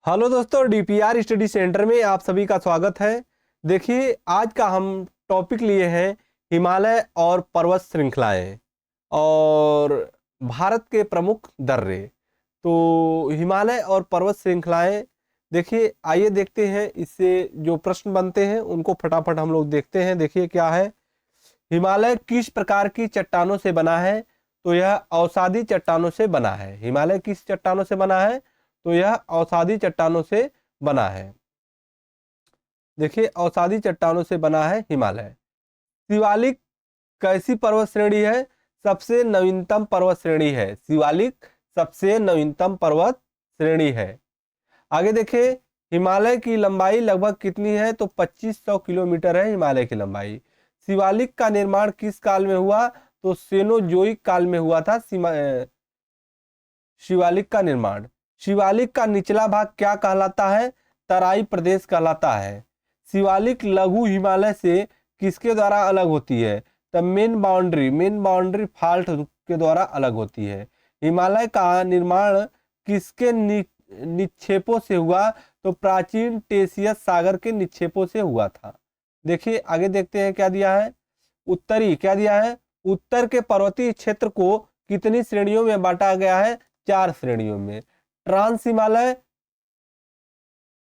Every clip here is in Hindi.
हेलो दोस्तों, डीपीआर स्टडी सेंटर में आप सभी का स्वागत है। देखिए, आज का हम टॉपिक लिए हैं हिमालय और पर्वत श्रृंखलाएं और भारत के प्रमुख दर्रे। तो हिमालय और पर्वत श्रृंखलाएं, देखिए आइए देखते हैं इससे जो प्रश्न बनते हैं उनको फटाफट हम लोग देखते हैं। देखिए क्या है, हिमालय किस प्रकार की चट्टानों से बना है? तो यह अवसादी चट्टानों से बना है। हिमालय किस चट्टानों से बना है? तो यह अवसादी चट्टानों से बना है। देखिए, अवसादी चट्टानों से बना है हिमालय। शिवालिक कैसी पर्वत श्रेणी है? सबसे नवीनतम पर्वत श्रेणी है। शिवालिक सबसे नवीनतम पर्वत श्रेणी है। आगे देखिए, हिमालय की लंबाई लगभग कितनी है? तो 2500 किलोमीटर है हिमालय की लंबाई। शिवालिक का निर्माण किस काल में हुआ? तो सेनोजोइक काल में हुआ था शिवालिक का निर्माण। शिवालिक का निचला भाग क्या कहलाता है? तराई प्रदेश कहलाता है। शिवालिक लघु हिमालय से किसके द्वारा अलग होती है? तो मेन बाउंड्री फाल्ट के द्वारा अलग होती है। हिमालय का निर्माण किसके निक्षेपों से हुआ? तो प्राचीन टेसियस सागर के निक्षेपों से हुआ था। देखिए आगे देखते हैं क्या दिया है। उत्तरी क्या दिया है? उत्तर के पर्वतीय क्षेत्र को कितनी श्रेणियों में बांटा गया है? 4 श्रेणियों में। ट्रांस हिमालय,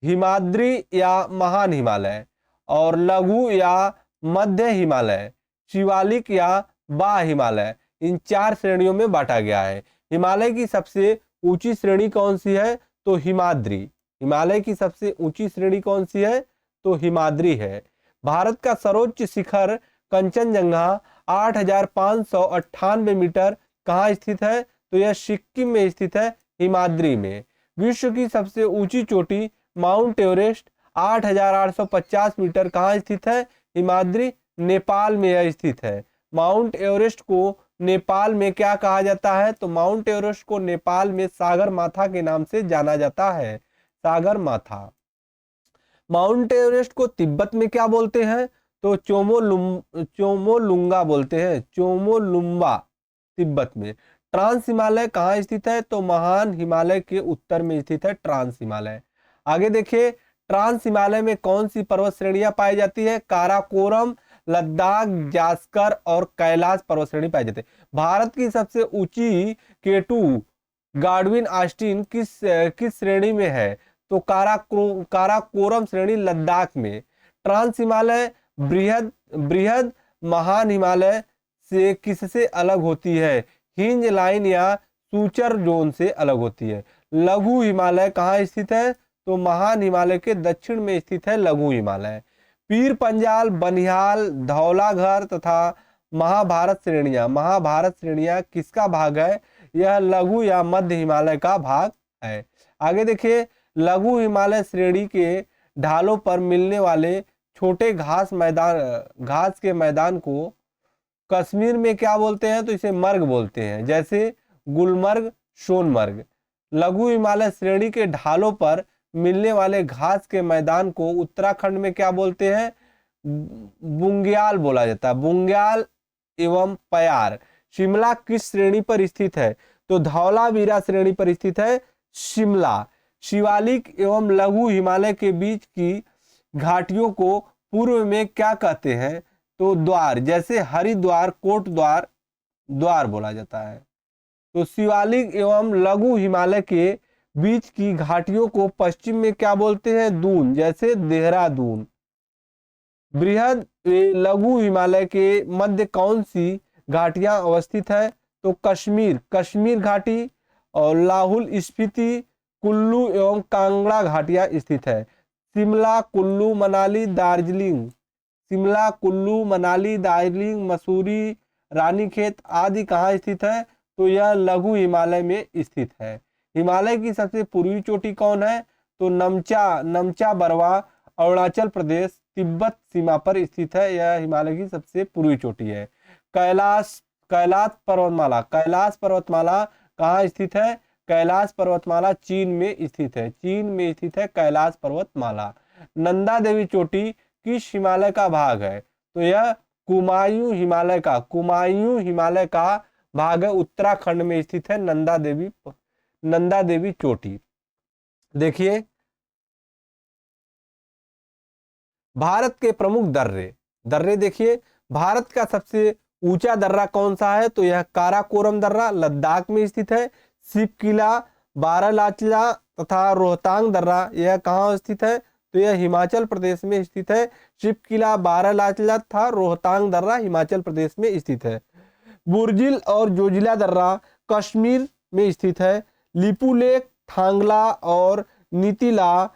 हिमाद्री या महान हिमालय, और लघु या मध्य हिमालय, शिवालिक या बा हिमालय, इन 4 श्रेणियों में बांटा गया है। हिमालय की सबसे ऊंची श्रेणी कौन सी है? तो हिमाद्री। हिमालय की सबसे ऊंची श्रेणी कौन सी है? तो हिमाद्री है। भारत का सर्वोच्च शिखर कंचनजंगा 8598 मीटर कहाँ स्थित है? तो यह सिक्किम में स्थित है, हिमाद्री में। विश्व की सबसे ऊंची चोटी माउंट एवरेस्ट 8850 मीटर कहाँ स्थित है? हिमाद्री, नेपाल में यह स्थित है। माउंट एवरेस्ट को नेपाल में क्या कहा जाता है? तो माउंट एवरेस्ट को नेपाल में सागर माथा के नाम से जाना जाता है, सागर माथा। माउंट एवरेस्ट को तिब्बत में क्या बोलते हैं? तो चोमोलुंगा बोलते हैं, चोमोलुंबा तिब्बत में। ट्रांस हिमालय कहाँ स्थित है? तो महान हिमालय के उत्तर में स्थित है ट्रांस हिमालय। आगे देखिए, ट्रांस हिमालय में कौन सी पर्वत श्रेणियां पाई जाती है? काराकोरम, लद्दाख, जास्कर और कैलाश पर्वत श्रेणी पाई जाती है। भारत की सबसे ऊंची केटू गाडविन आस्टीन किस श्रेणी में है? तो काराकोरम श्रेणी, लद्दाख में। ट्रांस हिमालय बृहद बृहद महान हिमालय से किससे अलग होती है? हिंज लाइन या सूचर जोन से अलग होती है। लघु हिमालय कहाँ स्थित है? तो महान हिमालय के दक्षिण में स्थित है लघु हिमालय। पीर पंजाल, बनिहाल, धौलाघर तथा महाभारत श्रेणियां किसका भाग है? यह लघु या मध्य हिमालय का भाग है। आगे देखिए, लघु हिमालय श्रेणी के ढालों पर मिलने वाले छोटे घास के मैदान को कश्मीर में क्या बोलते हैं? तो इसे मर्ग बोलते हैं, जैसे गुलमर्ग, सोनमर्ग। लघु हिमालय श्रेणी के ढालों पर मिलने वाले घास के मैदान को उत्तराखंड में क्या बोलते हैं? बुंग्याल बोला जाता है, बुंग्याल एवं पयार। शिमला किस श्रेणी पर स्थित है? तो धौलावीरा श्रेणी पर स्थित है शिमला। शिवालिक एवं लघु हिमालय के बीच की घाटियों को पूर्व में क्या कहते हैं? तो द्वार, जैसे हरिद्वार, कोटद्वार, द्वार बोला जाता है। तो शिवालिक एवं लघु हिमालय के बीच की घाटियों को पश्चिम में क्या बोलते हैं? दून, जैसे देहरादून। बृहद लघु हिमालय के मध्य कौन सी घाटियां अवस्थित है? तो कश्मीर घाटी और लाहौल स्पीति, कुल्लू एवं कांगड़ा घाटियां स्थित है। शिमला, कुल्लू, मनाली, दार्जिलिंग, शिमला, कुल्लू, मनाली, दार्जिलिंग, मसूरी, रानीखेत आदि कहाँ स्थित है? तो यह लघु हिमालय में स्थित है। हिमालय की सबसे पूर्वी चोटी कौन है? तो नमचा बरवा, अरुणाचल प्रदेश, तिब्बत सीमा पर स्थित है। यह हिमालय की सबसे पूर्वी चोटी है। कैलाश पर्वतमाला कहाँ स्थित है? कैलाश पर्वतमाला चीन में स्थित है, चीन में स्थित है कैलाश पर्वतमाला। नंदा देवी चोटी किस हिमालय का भाग है? तो यह कुमायूं हिमालय का भाग है, उत्तराखंड में स्थित है नंदा देवी चोटी। देखिए भारत के प्रमुख दर्रे, दर्रे देखिए, भारत का सबसे ऊंचा दर्रा कौन सा है? तो यह काराकोरम दर्रा लद्दाख में स्थित है। शिव किला, बारालाचला तथा रोहतांग दर्रा यह कहाँ स्थित है? तो यह हिमाचल प्रदेश में स्थित है। शिव किला, बारालाचला तथा रोहतांग दर्रा हिमाचल प्रदेश में स्थित है। बुर्जिल और जोजिला दर्रा कश्मीर में स्थित है। लिपू लेक, थांगला और नीतिला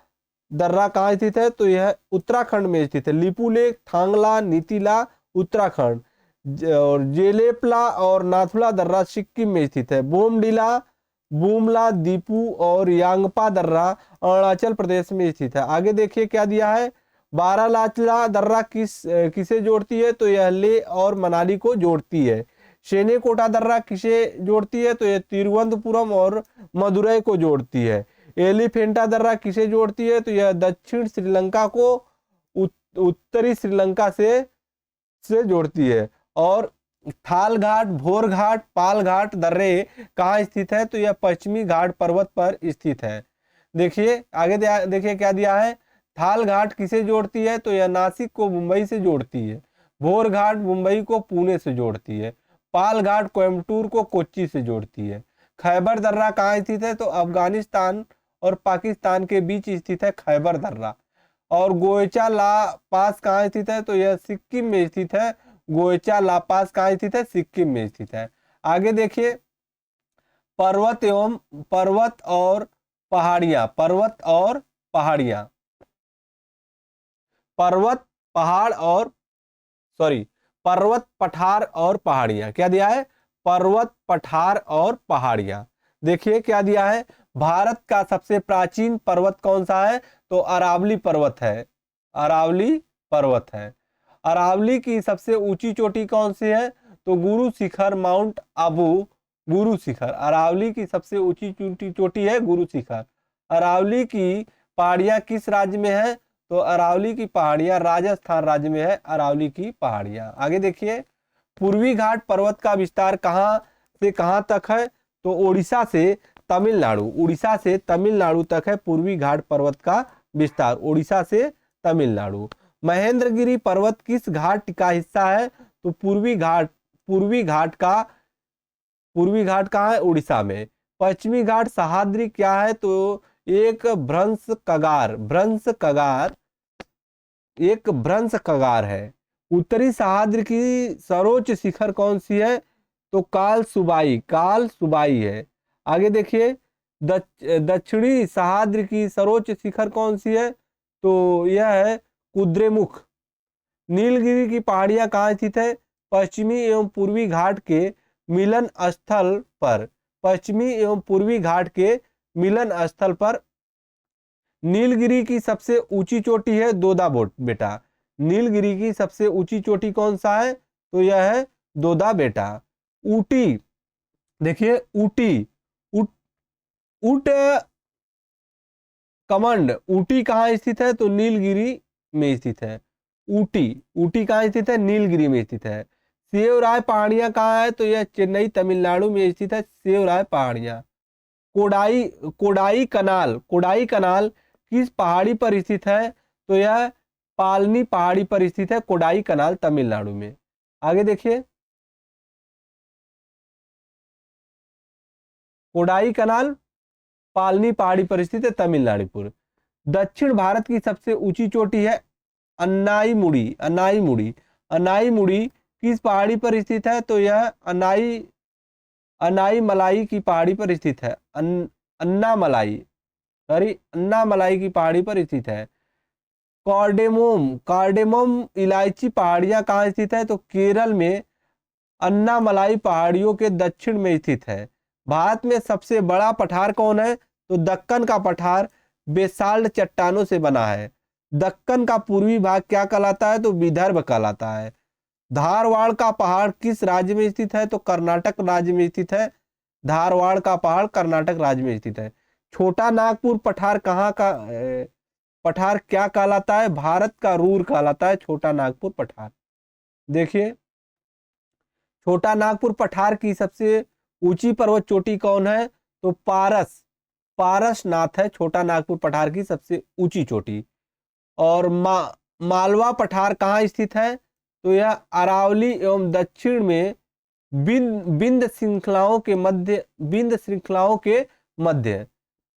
दर्रा कहाँ स्थित है? तो यह उत्तराखंड में स्थित है। लिपू लेक, थांगला, नीतिला उत्तराखंड, और जेलेपला और नाथुला दर्रा सिक्किम में स्थित है। बोमडिला, बुमला, दीपू और यांगपा दर्रा अरुणाचल प्रदेश में स्थित है। आगे देखिए क्या दिया है, बारालाचला दर्रा किसे जोड़ती है? तो यह लेह और मनाली को जोड़ती है। शेनेकोटा दर्रा किसे जोड़ती है? तो यह तिरुवनंतपुरम और मदुरई को जोड़ती है। एलिफेंटा दर्रा किसे जोड़ती है? तो यह दक्षिण श्रीलंका को उत्तरी श्रीलंका से जोड़ती है। और थाल घाट, भोर घाट, पाल घाट दर्रे कहाँ स्थित है? तो यह पश्चिमी घाट पर्वत पर स्थित है। देखिए आगे देखिए क्या दिया है, थाल घाट किसे जोड़ती है? तो यह नासिक को मुंबई से जोड़ती है। भोर घाट मुंबई को पुणे से जोड़ती है। पाल घाट कोयम्बटूर को कोच्चि से जोड़ती है। खैबर दर्रा कहाँ स्थित है? तो अफगानिस्तान और पाकिस्तान के बीच स्थित है खैबर दर्रा। और गोयचा ला पास कहाँ स्थित है? तो यह सिक्किम में स्थित है। गोयचा ला पास कहाँ स्थित है? सिक्किम में स्थित है। आगे देखिए, पर्वत और पहाड़ियां, पर्वत, पठार और पहाड़ियां। क्या दिया है? पर्वत, पठार और पहाड़ियां। देखिए क्या दिया है, भारत का सबसे प्राचीन पर्वत कौन सा है? तो अरावली पर्वत है। अरावली पर्वत है। अरावली की सबसे ऊंची चोटी कौन सी है? तो गुरु शिखर, माउंट आबू गुरु शिखर। अरावली की सबसे ऊंची चोटी है गुरु शिखर। अरावली की पहाड़ियां किस राज्य में है? तो अरावली की पहाड़ियां राजस्थान राज्य में है। अरावली की पहाड़ियां। आगे देखिए, पूर्वी घाट पर्वत का विस्तार कहां से कहां तक है? तो उड़ीसा से तमिलनाडु तक है पूर्वी घाट पर्वत का विस्तार। उड़ीसा से तमिलनाडु। महेंद्रगिरी पर्वत किस घाट का हिस्सा है? तो पूर्वी घाट कहाँ है? उड़ीसा में। पश्चिमी घाट सह्याद्री क्या है? तो एक भ्रंश कगार है। उत्तरी सह्याद्री की सर्वोच्च शिखर कौन सी है? तो काल सुबाई है। आगे देखिए, दक्षिणी सह्याद्री की सर्वोच्च शिखर कौन सी है? तो यह है कुद्रेमुख। नीलगिरी की पहाड़ियां कहाँ स्थित है? पश्चिमी एवं पूर्वी घाट के मिलन स्थल पर। नीलगिरी की सबसे ऊंची चोटी है दोदा बेटा। नीलगिरी की सबसे ऊंची चोटी कौन सा है? तो यह है दोदा बेटा। ऊटी देखिए, ऊट कमंड ऊटी कहाँ स्थित है? तो नीलगिरी में स्थित है। ऊटी कहाँ स्थित है? नीलगिरी में स्थित है। सेवराय पहाड़ियां कहाँ है? तो यह चेन्नई तमिलनाडु में स्थित है। सेवराय पहाड़ियां। कोडाई कनाल किस पहाड़ी पर स्थित है? तो यह पालनी पहाड़ी पर स्थित है। कोडाई कनाल तमिलनाडु में। आगे देखिए, कोडाई कनाल पालनी पहाड़ी पर स्थित है तमिलनाडु। दक्षिण भारत की सबसे ऊंची चोटी है अनाईमुड़ी किस पहाड़ी पर स्थित है? तो यह अन्नामलाई की पहाड़ी पर स्थित है। अन्नामलाई की पहाड़ी पर स्थित है। कार्डेमम इलायची पहाड़ियां कहाँ स्थित है? तो केरल में अन्नामलाई पहाड़ियों के दक्षिण में स्थित है। भारत में सबसे बड़ा पठार कौन है? तो दक्कन का पठार बेसाल्ट चट्टानों से बना है। दक्कन का पूर्वी भाग क्या कहलाता है? तो विदर्भ कहलाता है। धारवाड़ का पहाड़ किस राज्य में स्थित है? तो कर्नाटक राज्य में स्थित है। धारवाड़ का पहाड़ कर्नाटक राज्य में स्थित है। छोटा नागपुर पठार पठार क्या कहलाता है? भारत का रूर कहलाता है छोटा नागपुर पठार। देखिए, छोटा नागपुर पठार की सबसे ऊंची पर्वत चोटी कौन है? तो पारसनाथ है छोटा नागपुर पठार की सबसे ऊंची चोटी। और मालवा पठार कहाँ स्थित है? तो यह अरावली एवं दक्षिण में विंध्य श्रृंखलाओं के मध्य।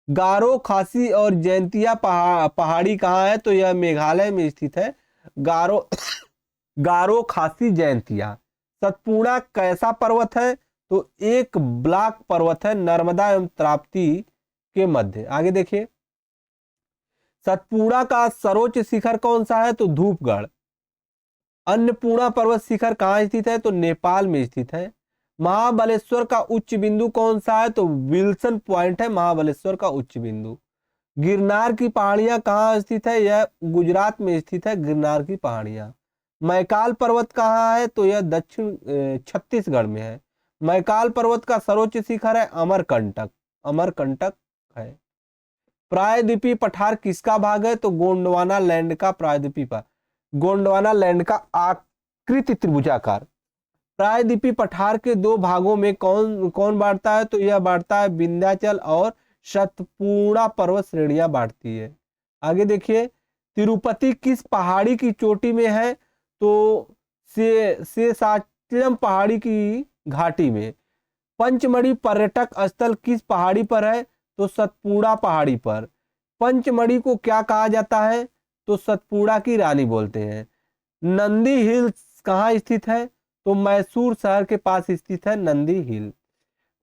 गारो, खासी और जैंतिया पहाड़ी कहाँ है? तो यह मेघालय में स्थित है। गारो गारो, खासी, जैंतिया। सतपुड़ा कैसा पर्वत है? तो एक ब्लॉक पर्वत है, नर्मदा एवं ताप्ती के मध्य। आगे देखिए, सतपुड़ा का सर्वोच्च शिखर कौन सा है? तो धूपगढ़। अन्नपूर्णा पर्वत शिखर कहाँ स्थित है? तो नेपाल में स्थित है। महाबलेश्वर का उच्च बिंदु कौन सा है? तो विल्सन पॉइंट है महाबलेश्वर का उच्च बिंदु। गिरनार की पहाड़ियां कहाँ स्थित है? यह गुजरात में स्थित है, गिरनार की पहाड़ियां। मैकाल पर्वत कहाँ है? तो यह दक्षिण छत्तीसगढ़ में है। मैकाल पर्वत का सर्वोच्च शिखर है अमरकंटक, अमरकंटक है। प्रायद्वीपीय पठार किसका भाग है? तो गोंडवाना लैंड का प्रायद्वीपीय गोंडवाना लैंड का आकृति त्रिभुजाकार। प्रायद्वीपीय पठार के दो भागों में कौन कौन बांटता है? तो यह बांटता है विंध्याचल और सतपुड़ा पर्वत श्रेणियां बांटती है। आगे देखिए, तिरुपति किस पहाड़ी की चोटी में है? तो शेषाचलम पहाड़ी की घाटी में। पंचमढ़ी पर्यटक स्थल किस पहाड़ी पर है? तो सतपुड़ा पहाड़ी पर। पंचमढ़ी को क्या कहा जाता है? तो सतपुड़ा की रानी बोलते हैं। नंदी हिल्स कहाँ स्थित है? तो मैसूर शहर के पास स्थित है नंदी हिल।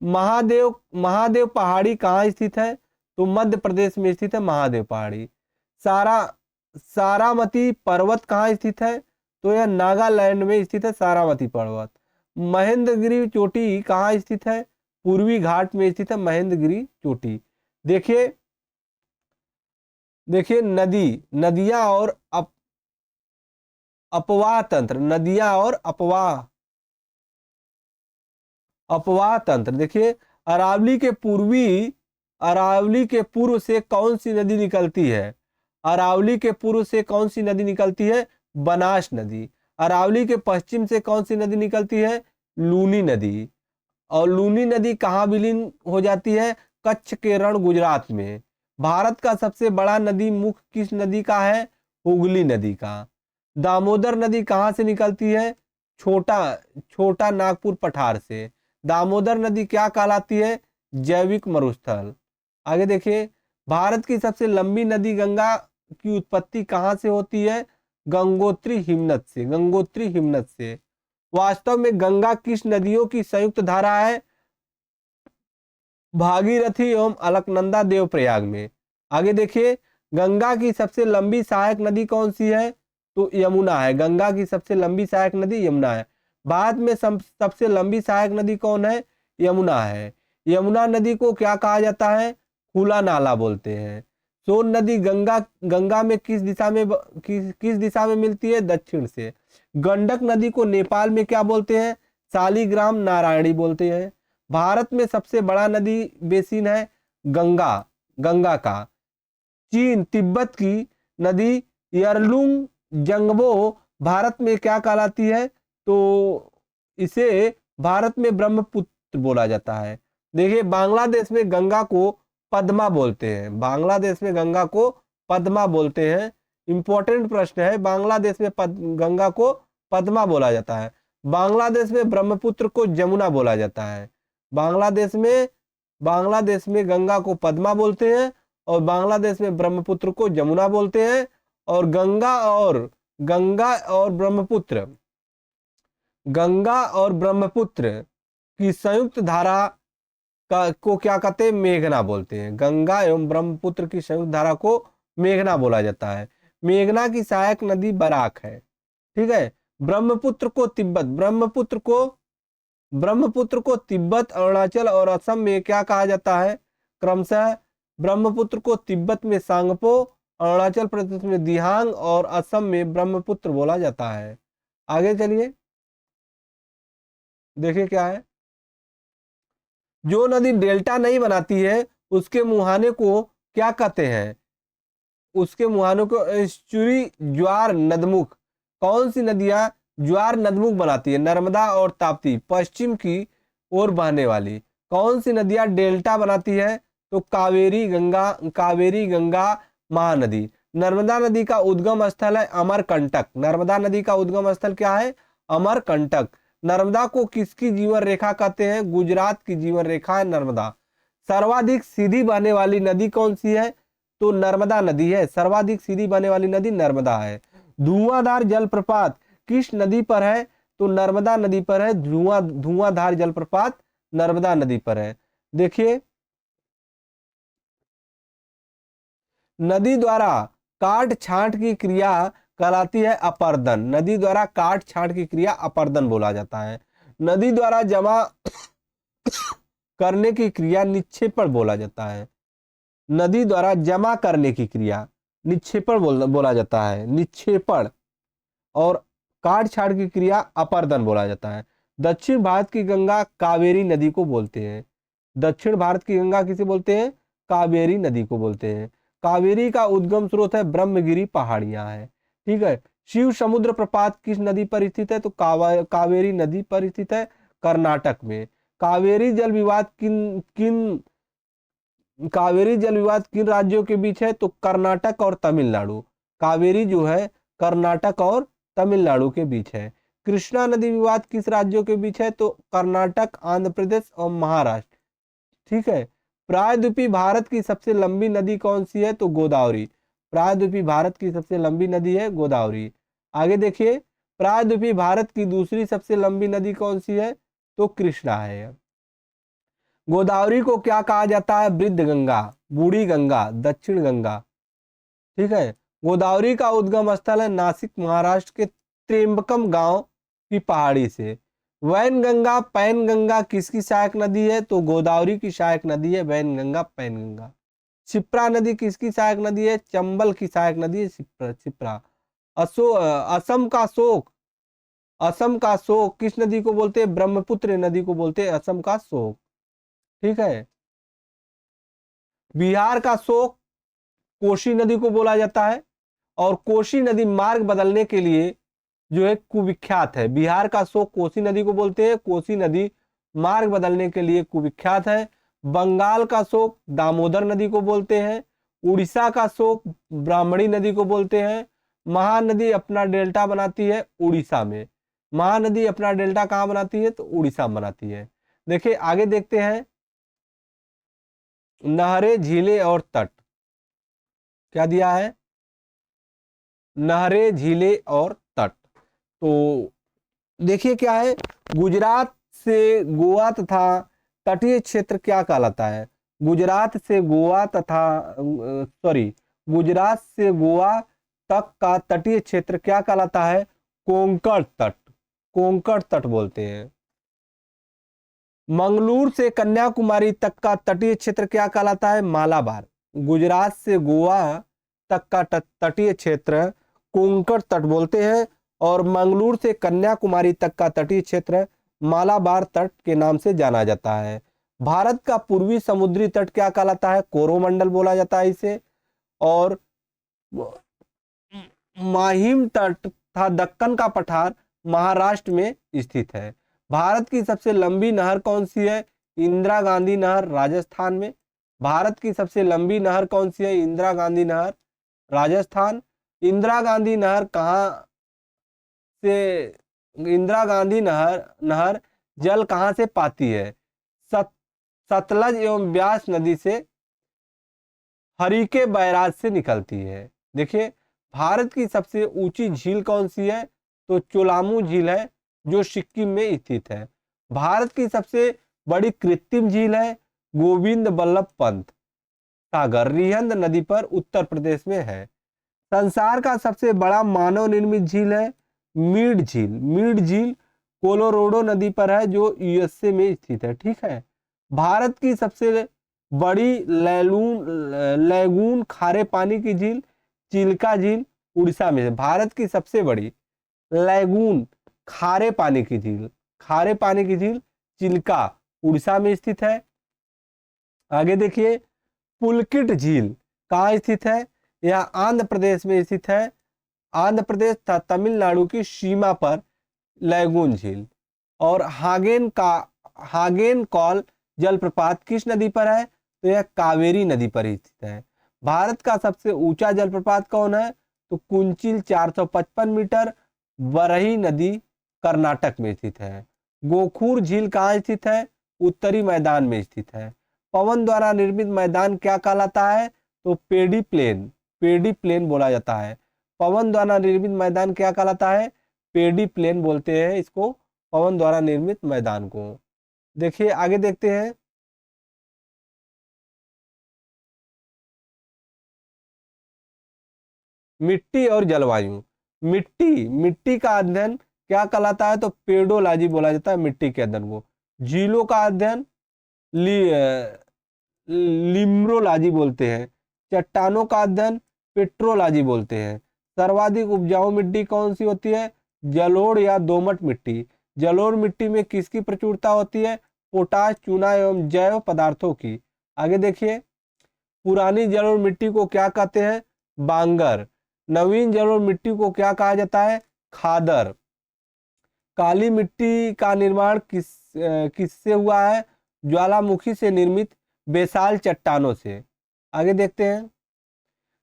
महादेव पहाड़ी कहाँ स्थित है? तो मध्य प्रदेश में स्थित है महादेव पहाड़ी। सारामती पर्वत कहाँ स्थित है? तो यह नागालैंड में स्थित है सारामती पर्वत। महेंद्रगिरी चोटी कहाँ स्थित है? पूर्वी घाट में स्थित है महेंद्रगिरी चोटी। देखिए नदियां और अपवाह तंत्र, नदियां और अपवाह तंत्र। देखिए, अरावली के पूर्व से कौन सी नदी निकलती है? अरावली के पूर्व से कौन सी नदी निकलती है? बनास नदी। अरावली के पश्चिम से कौन सी नदी निकलती है? लूनी नदी। और लूनी नदी कहाँ विलीन हो जाती है? कच्छ के रण, गुजरात में। भारत का सबसे बड़ा नदी मुख किस नदी का है? हुगली नदी का। दामोदर नदी कहाँ से निकलती है? छोटा नागपुर पठार से। दामोदर नदी क्या कहलाती है? जैविक मरुस्थल। आगे देखिए, भारत की सबसे लंबी नदी गंगा की उत्पत्ति कहाँ से होती है? गंगोत्री हिमनद से, गंगोत्री हिमनद से। वास्तव में गंगा किस नदियों की संयुक्त धारा है? भागीरथी एवं अलकनंदा देवप्रयाग में। आगे देखिए, गंगा की सबसे लंबी सहायक नदी कौन सी है? तो यमुना है। गंगा की सबसे लंबी सहायक नदी यमुना है। भारत में सबसे लंबी सहायक नदी कौन है? यमुना है। यमुना नदी को क्या कहा जाता है? खुला नाला बोलते हैं। सोन नदी गंगा में किस दिशा में मिलती है? दक्षिण से। गंडक नदी को नेपाल में क्या बोलते हैं? शालिग्राम नारायणी बोलते हैं। भारत में सबसे बड़ा नदी बेसिन है गंगा का। चीन तिब्बत की नदी यरलुंग जंगबो भारत में क्या कहलाती है? तो इसे भारत में ब्रह्मपुत्र बोला जाता है। देखिए, बांग्लादेश में गंगा को पद्मा बोलते हैं। बांग्लादेश में गंगा को पद्मा बोलते हैं। इंपॉर्टेंट प्रश्न है, बांग्लादेश में गंगा को पद्मा बोला जाता है। बांग्लादेश में ब्रह्मपुत्र को जमुना बोला जाता है। बांग्लादेश में गंगा को पद्मा बोलते हैं और बांग्लादेश में ब्रह्मपुत्र को जमुना बोलते हैं। और गंगा और ब्रह्मपुत्र की संयुक्त धारा को क्या कहते हैं? मेघना बोलते हैं। गंगा एवं ब्रह्मपुत्र की संयुक्त धारा को मेघना बोला जाता है। मेघना की सहायक नदी बराक है। ठीक है। ब्रह्मपुत्र को तिब्बत, अरुणाचल और असम में क्या कहा जाता है? क्रमशः ब्रह्मपुत्र को तिब्बत में सांगपो, अरुणाचल प्रदेश में दिहांग और असम में ब्रह्मपुत्र बोला जाता है। आगे चलिए, देखिए क्या है। जो नदी डेल्टा नहीं बनाती है उसके मुहाने को क्या कहते हैं? उसके मुहाने को एस्चुरी, ज्वार, नदमुख। कौन सी नदियां ज्वार नदमुख बनाती है? नर्मदा और ताप्ती, पश्चिम की ओर बहने वाली। कौन सी नदियां डेल्टा बनाती है? तो कावेरी, गंगा महानदी। नर्मदा नदी का उद्गम स्थल है अमरकंटक। नर्मदा नदी का उद्गम स्थल क्या है? अमरकंटक। नर्मदा को किसकी जीवन रेखा कहते हैं? गुजरात की जीवन रेखा है नर्मदा। सर्वाधिक सीधी बहने वाली नदी कौन सी है? तो नर्मदा नदी है। सर्वाधिक सीधी बहने वाली नदी नर्मदा है। धुआंधार जलप्रपात किस नदी पर है? तो नर्मदा नदी पर है। धुआंधार जलप्रपात नर्मदा नदी पर है। देखिए, नदी द्वारा काट छांट की क्रिया कहलाती है अपर्दन। नदी द्वारा काट छांट की क्रिया अपर्दन बोला जाता है। नदी द्वारा जमा करने की क्रिया निक्षेपण बोला जाता है। नदी द्वारा जमा करने की क्रिया निक्षेपण बोला जाता है, निक्षेपण। और काट छांट की क्रिया अपर्दन बोला जाता है। दक्षिण भारत की गंगा कावेरी नदी को बोलते हैं। दक्षिण भारत की गंगा किसे बोलते हैं? कावेरी नदी को बोलते हैं। कावेरी का उद्गम स्रोत है ब्रह्मगिरी पहाड़ियां है। ठीक है। शिव समुद्र प्रपात किस नदी पर स्थित है? तो कावेरी नदी पर स्थित है, कर्नाटक में। कावेरी जल विवाद किन राज्यों के बीच है? तो कर्नाटक और तमिलनाडु। कावेरी जो है कर्नाटक और तमिलनाडु के बीच है। कृष्णा नदी विवाद किस राज्यों के बीच है? तो कर्नाटक, आंध्र प्रदेश और महाराष्ट्र। ठीक है। प्रायद्वीपीय भारत की सबसे लंबी नदी कौन सी है? तो गोदावरी। प्रायद्वीपीय भारत की सबसे लंबी नदी है गोदावरी। आगे देखिए, प्रायद्वीपीय भारत की दूसरी सबसे लंबी नदी कौन सी है? तो कृष्णा है। गोदावरी को क्या कहा जाता है? वृद्ध गंगा, बूढ़ी गंगा, दक्षिण गंगा। ठीक है। गोदावरी का उद्गम स्थल है नासिक, महाराष्ट्र के त्रिम्बकम गांव की पहाड़ी से। वैनगंगा पैनगंगा किसकी सहायक नदी है? तो गोदावरी की सहायक नदी है वैनगंगा पैनगंगा। क्षिप्रा नदी किसकी सहायक नदी है? चंबल की सहायक नदी है क्षिप्रा। असम का शोक किस नदी को बोलते हैं? ब्रह्मपुत्र नदी को बोलते हैं असम का शोक। ठीक है। बिहार का शोक कोसी नदी को बोला जाता है। और कोसी नदी मार्ग बदलने के लिए जो है कुविख्यात है। बिहार का शोक कोसी नदी को बोलते हैं। कोसी नदी मार्ग बदलने के लिए कुविख्यात है। बंगाल का शोक दामोदर नदी को बोलते हैं। उड़ीसा का शोक ब्राह्मणी नदी को बोलते हैं। महानदी अपना डेल्टा बनाती है उड़ीसा में। महानदी अपना डेल्टा कहाँ बनाती है? तो उड़ीसा बनाती है। देखिए, आगे देखते हैं, नहरें, झीलें और तट। क्या दिया है? नहरें, झीलें और तट। तो देखिए क्या है, गुजरात से गोवा तथा तटीय क्षेत्र क्या कहलाता है? गुजरात से गोवा तक का तटीय क्षेत्र क्या कहलाता है? कोंकण तट। कोंकण तट बोलते हैं। मंगलूर से कन्याकुमारी तक का तटीय क्षेत्र क्या कहलाता है? मालाबार। गुजरात से गोवा तक का तटीय क्षेत्र कोंकण तट बोलते हैं। और मंगलूर से कन्याकुमारी तक का तटीय क्षेत्र मालाबार तट के नाम से जाना जाता है। भारत का पूर्वी समुद्री तट क्या कहलाता है? कोरोमंडल बोला जाता है इसे। और माहिम तट तथा दक्कन का पठार महाराष्ट्र में स्थित है। भारत की सबसे लंबी नहर कौन सी है? इंदिरा गांधी नहर, राजस्थान में। भारत की सबसे लंबी नहर कौन सी है? इंदिरा गांधी नहर, राजस्थान। इंदिरा गांधी नहर कहाँ से, इंदिरा गांधी नहर जल कहां से पाती है? सतलज एवं ब्यास नदी से, हरिके बैराज से निकलती है। देखिए, भारत की सबसे ऊंची झील कौन सी है? तो चोलामू झील है, जो सिक्किम में स्थित है। भारत की सबसे बड़ी कृत्रिम झील है गोविंद बल्लभ पंत सागर, रिहंद नदी पर, उत्तर प्रदेश में है। संसार का सबसे बड़ा मानव निर्मित झील है मीड झील। मीड झील कोलोराडो नदी पर है, जो यूएसए में स्थित है। ठीक है। भारत की सबसे बड़ी लैगून खारे पानी की झील चिल्का झील उड़ीसा में है। भारत की सबसे बड़ी लैगून खारे पानी की झील चिल्का उड़ीसा में स्थित है। आगे देखिए, पुलकिट झील कहाँ स्थित है? यह आंध्र प्रदेश में स्थित है। आंध्र प्रदेश तथा तमिलनाडु की सीमा पर लैगून झील। और हागेन कॉल जलप्रपात किस नदी पर है? तो यह कावेरी नदी पर स्थित है। भारत का सबसे ऊंचा जलप्रपात कौन है? तो कुंचिल 455 मीटर, बरही नदी कर्नाटक में स्थित है। गोखूर झील कहाँ स्थित है? उत्तरी मैदान में स्थित है। पवन द्वारा निर्मित मैदान क्या कहलाता है? तो पेडी प्लेन, पेडी प्लेन बोला जाता है। पवन द्वारा निर्मित मैदान क्या कहलाता है? पेडी प्लेन बोलते हैं इसको, पवन द्वारा निर्मित मैदान को। देखिए आगे देखते हैं। मिट्टी और जलवायु। मिट्टी, मिट्टी का अध्ययन क्या कहलाता है? तो पेडोलॉजी बोला जाता है मिट्टी के अध्ययन को। झीलों का अध्ययन लिम्रोलॉजी बोलते हैं। चट्टानों का अध्ययन पेट्रोलॉजी बोलते हैं। सर्वाधिक उपजाऊ मिट्टी कौन सी होती है? जलोढ़ या दोमट मिट्टी। जलोढ़ मिट्टी में किसकी प्रचुरता होती है? पोटाश, चूना एवं जैव पदार्थों की। आगे देखिए, पुरानी जलोढ़ मिट्टी को क्या कहते हैं? बांगर। नवीन जलोढ़ मिट्टी को क्या कहा जाता है? खादर। काली मिट्टी का निर्माण किससे हुआ है? ज्वालामुखी से निर्मित बेसाल चट्टानों से। आगे देखते हैं,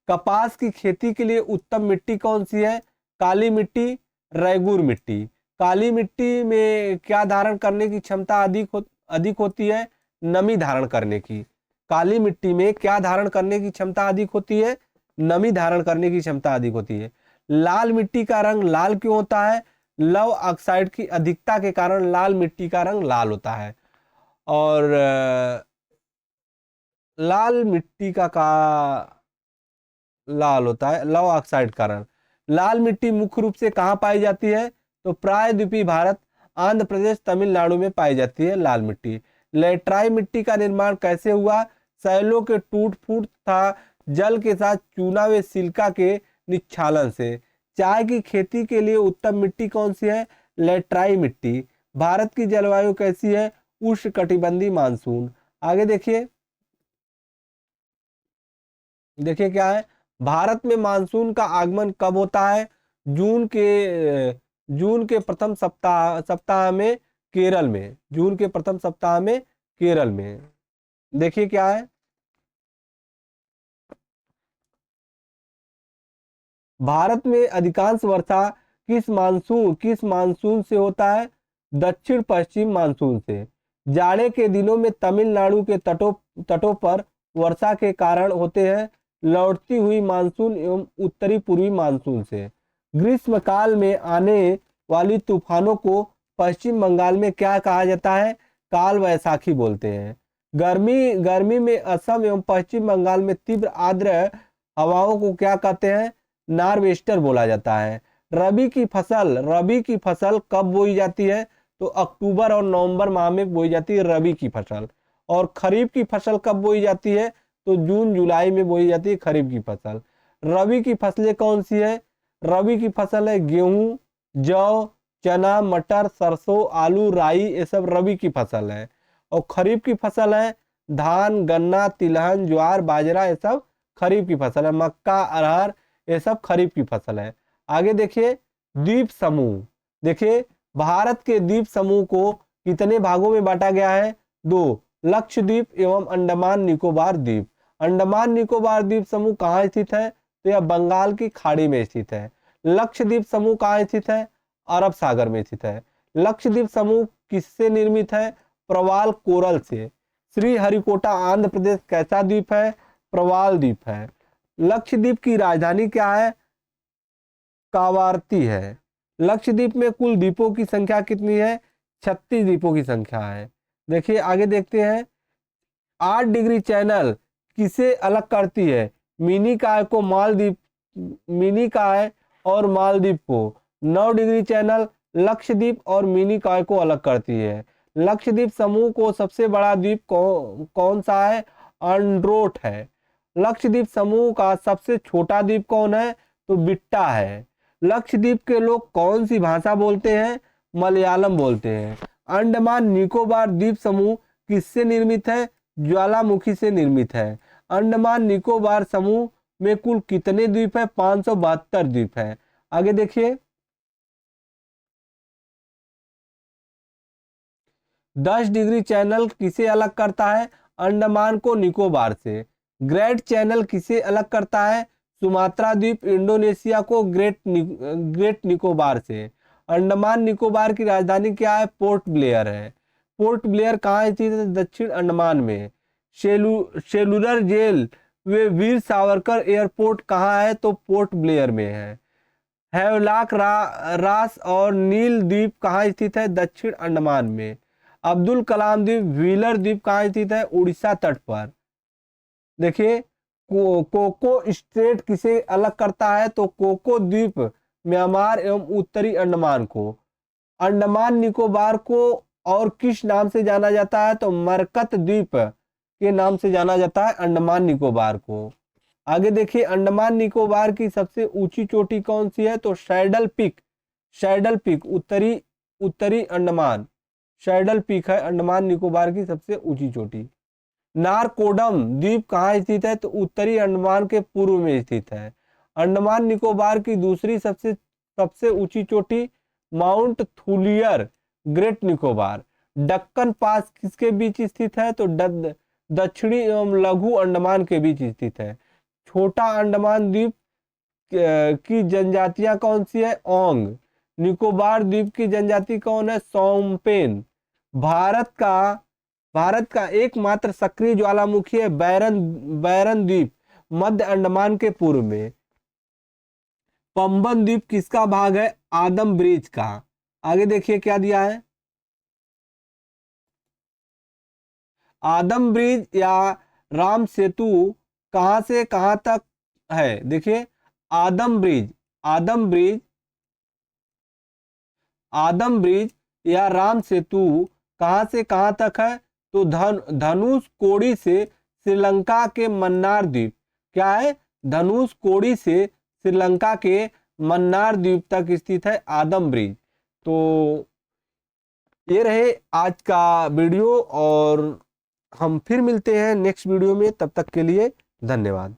कपास की खेती के लिए उत्तम मिट्टी कौन सी है? काली मिट्टी, रैगुर मिट्टी। काली मिट्टी में क्या धारण करने की क्षमता अधिक होती है? नमी धारण करने की। काली मिट्टी में क्या धारण करने की क्षमता अधिक होती है? नमी धारण करने की क्षमता अधिक होती है। लाल मिट्टी का रंग लाल क्यों होता है? लव ऑक्साइड की अधिकता के कारण लाल मिट्टी का रंग लाल होता है। और लाल मिट्टी का लाल होता है लव ऑक्साइड कारण। लाल मिट्टी मुख्य रूप से कहाँ पाई जाती है? तो प्रायद्वीपीय भारत, आंध्र प्रदेश, तमिलनाडु में पाई जाती है लाल मिट्टी। लेटराई मिट्टी का निर्माण कैसे हुआ? सैलों के टूट फूट तथा जल के साथ चूना व सिलिका के निक्षालन से। चाय की खेती के लिए उत्तम मिट्टी कौन सी है? लेटराई मिट्टी। भारत की जलवायु कैसी है? उष्णकटिबंधीय मानसून। आगे देखिए, देखिए क्या है, भारत में मानसून का आगमन कब होता है? जून के प्रथम सप्ताह में केरल में। जून के प्रथम सप्ताह में केरल में। देखिए क्या है, भारत में अधिकांश वर्षा किस मानसून से होता है? दक्षिण पश्चिम मानसून से। जाड़े के दिनों में तमिलनाडु के तटों पर वर्षा के कारण होते हैं लौटती हुई मानसून एवं उत्तरी पूर्वी मानसून से। ग्रीष्म काल में आने वाली तूफानों को पश्चिम बंगाल में क्या कहा जाता है? काल वैसाखी बोलते हैं। गर्मी में असम एवं पश्चिम बंगाल में तीव्र आर्द्र हवाओं को क्या कहते हैं? नार्वेस्टर बोला जाता है। रबी की फसल कब बोई जाती है? तो अक्टूबर और नवंबर माह में बोई जाती है रबी की फसल। और खरीफ की फसल कब बोई जाती है? तो जून जुलाई में बोई जाती है खरीफ की फसल। रबी की फसलें कौन सी है? रबी की फसल है गेहूं, जौ, चना, मटर, सरसों, आलू, राई, ये सब रबी की फसल है। और खरीफ की फसल है धान, गन्ना, तिलहन, ज्वार, बाजरा, ये सब खरीफ की फसल है। मक्का, अरहर, ये सब खरीफ की फसल है। आगे देखिए, द्वीप समूह। देखिए, भारत के द्वीप समूह को कितने भागों में बांटा गया है? 2, लक्षद्वीप एवं अंडमान निकोबार द्वीप। अंडमान निकोबार द्वीप समूह कहाँ स्थित है? तो यह बंगाल की खाड़ी में स्थित है। लक्षद्वीप समूह कहाँ स्थित है? अरब सागर में स्थित है। लक्षद्वीप समूह किससे निर्मित है? प्रवाल कोरल से। श्रीहरिकोटा आंध्र प्रदेश कैसा द्वीप है? प्रवाल द्वीप है। लक्षद्वीप की राजधानी क्या है? कावारती है। लक्षद्वीप में कुल द्वीपों की संख्या कितनी है? 36 द्वीपों की संख्या है। देखिए आगे देखते हैं, 8 डिग्री चैनल किसे अलग करती है? मिनी काय को मालदीप, मिनी काय और मालदीप को। 9 डिग्री चैनल लक्षद्वीप और मिनी काय को अलग करती है। लक्षद्वीप समूह को सबसे बड़ा द्वीप कौन सा है? अंड्रोट है। लक्षद्वीप समूह का सबसे छोटा द्वीप कौन है? तो बिट्टा है। लक्षद्वीप के लोग कौन सी भाषा बोलते हैं? मलयालम बोलते हैं। अंडमान निकोबार द्वीप समूह किससे निर्मित है? ज्वालामुखी से निर्मित है। अंडमान निकोबार समूह में कुल कितने द्वीप है? 572 द्वीप है। आगे देखिए, 10 डिग्री चैनल किसे अलग करता है? अंडमान को निकोबार से। ग्रेट चैनल किसे अलग करता है? सुमात्रा द्वीप इंडोनेशिया को ग्रेट निकोबार से। अंडमान निकोबार की राजधानी क्या है? पोर्ट ब्लेयर है। पोर्ट ब्लेयर कहाँ स्थित है? दक्षिण अंडमान में। सेलुलर जेल वे वीर सावरकर एयरपोर्ट कहाँ है? तो पोर्ट ब्लेयर में है। हैवलॉक रास और नील द्वीप कहाँ स्थित है? दक्षिण अंडमान में। अब्दुल कलाम द्वीप व्हीलर द्वीप कहाँ स्थित है? उड़ीसा तट पर। देखिए कोको स्ट्रेट किसे अलग करता है? तो कोको द्वीप म्यांमार एवं उत्तरी अंडमान को। अंडमान निकोबार को और किस नाम से जाना जाता है? तो मरकत द्वीप के नाम से जाना जाता है अंडमान निकोबार को। आगे देखिए अंडमान निकोबार की सबसे ऊंची चोटी कौन सी है? तो सैडल पीक उत्तरी अंडमान। सैडल पीक है अंडमान निकोबार की सबसे ऊंची चोटी। नारकोडम द्वीप कहाँ स्थित है? तो उत्तरी अंडमान के पूर्व में स्थित है। अंडमान निकोबार की दूसरी सबसे ऊंची चोटी mount Thuillier great Nicobar. Deccan पास किसके बीच स्थित है? तो दक्षिणी एवं लघु अंडमान के बीच स्थित है। छोटा अंडमान द्वीप की जनजातियां कौन सी है? ओंग। निकोबार द्वीप की जनजाति कौन है? सोमपेन। भारत का एकमात्र सक्रिय ज्वालामुखी है बैरन द्वीप मध्य अंडमान के पूर्व में। पंबन द्वीप किसका भाग है? आदम ब्रिज का। आगे देखिए क्या दिया है। आदम ब्रिज या राम सेतु कहां से कहां तक है? देखिए आदम ब्रिज या राम सेतु कहां से कहां तक है? तो धनुष कोड़ी से श्रीलंका के मन्नार द्वीप। क्या है? धनुष कोड़ी से श्रीलंका के मन्नार द्वीप तक स्थित है आदम ब्रिज। तो ये रहे आज का वीडियो और हम फिर मिलते हैं नेक्स्ट वीडियो में। तब तक के लिए धन्यवाद।